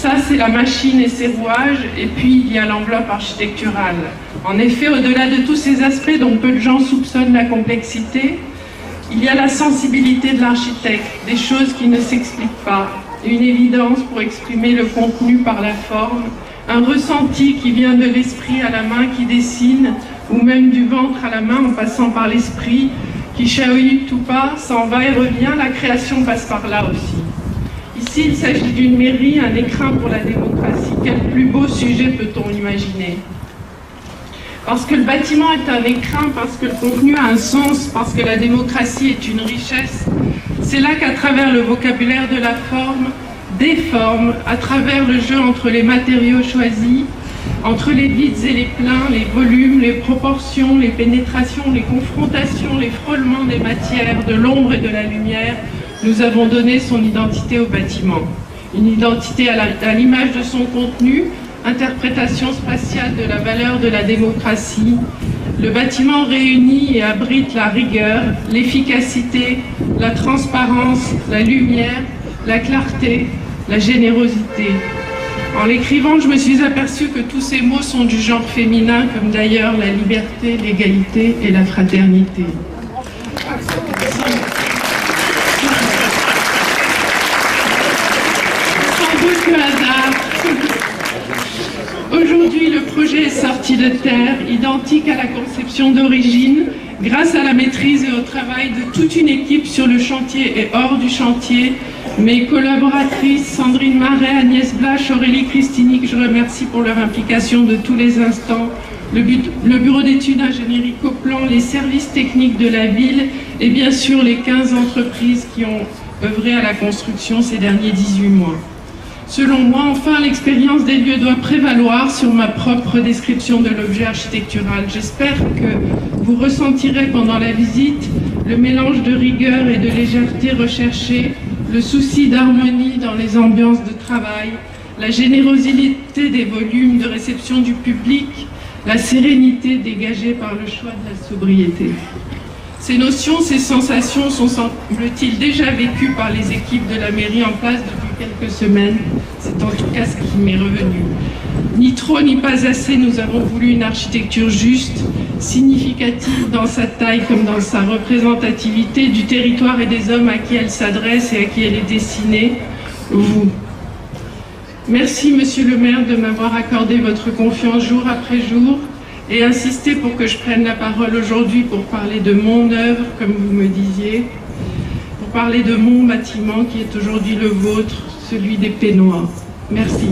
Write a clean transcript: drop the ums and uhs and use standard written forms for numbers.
Ça, c'est la machine et ses rouages, et puis il y a l'enveloppe architecturale. En effet, au-delà de tous ces aspects dont peu de gens soupçonnent la complexité, il y a la sensibilité de l'architecte, des choses qui ne s'expliquent pas, une évidence pour exprimer le contenu par la forme, un ressenti qui vient de l'esprit à la main qui dessine, ou même du ventre à la main en passant par l'esprit, qui chahute ou pas, s'en va et revient, la création passe par là aussi. Ici, il s'agit d'une mairie, un écrin pour la démocratie. Quel plus beau sujet peut-on imaginer? Parce que le bâtiment est un écrin, parce que le contenu a un sens, parce que la démocratie est une richesse, c'est là qu'à travers le vocabulaire de la forme, des formes, à travers le jeu entre les matériaux choisis, entre les vides et les pleins, les volumes, les proportions, les pénétrations, les confrontations, les frôlements des matières, de l'ombre et de la lumière, nous avons donné son identité au bâtiment. Une identité à l'image de son contenu, interprétation spatiale de la valeur de la démocratie. Le bâtiment réunit et abrite la rigueur, l'efficacité, la transparence, la lumière, la clarté, la générosité. En l'écrivant, je me suis aperçue que tous ces mots sont du genre féminin, comme d'ailleurs la liberté, l'égalité et la fraternité. Sans doute le hasard. Aujourd'hui, le projet est sorti de terre, identique à la conception d'origine, grâce à la maîtrise et au travail de toute une équipe sur le chantier et hors du chantier. Mes collaboratrices, Sandrine Marais, Agnès Blache, Aurélie Christini, que je remercie pour leur implication de tous les instants, le bureau d'études ingénierie Coplan, les services techniques de la ville et bien sûr les 15 entreprises qui ont œuvré à la construction ces derniers 18 mois. Selon moi, enfin, l'expérience des lieux doit prévaloir sur ma propre description de l'objet architectural. J'espère que vous ressentirez pendant la visite le mélange de rigueur et de légèreté recherchée, le souci d'harmonie dans les ambiances de travail, la générosité des volumes de réception du public, la sérénité dégagée par le choix de la sobriété. Ces notions, ces sensations sont, semble-t-il, déjà vécues par les équipes de la mairie en place depuis quelques semaines. C'est en tout cas ce qui m'est revenu. Ni trop ni pas assez, nous avons voulu une architecture juste, significative dans sa taille comme dans sa représentativité du territoire et des hommes à qui elle s'adresse et à qui elle est destinée, vous. Merci, monsieur le maire, de m'avoir accordé votre confiance jour après jour et insisté pour que je prenne la parole aujourd'hui pour parler de mon œuvre, comme vous me disiez, pour parler de mon bâtiment qui est aujourd'hui le vôtre, celui des Pénois. Merci.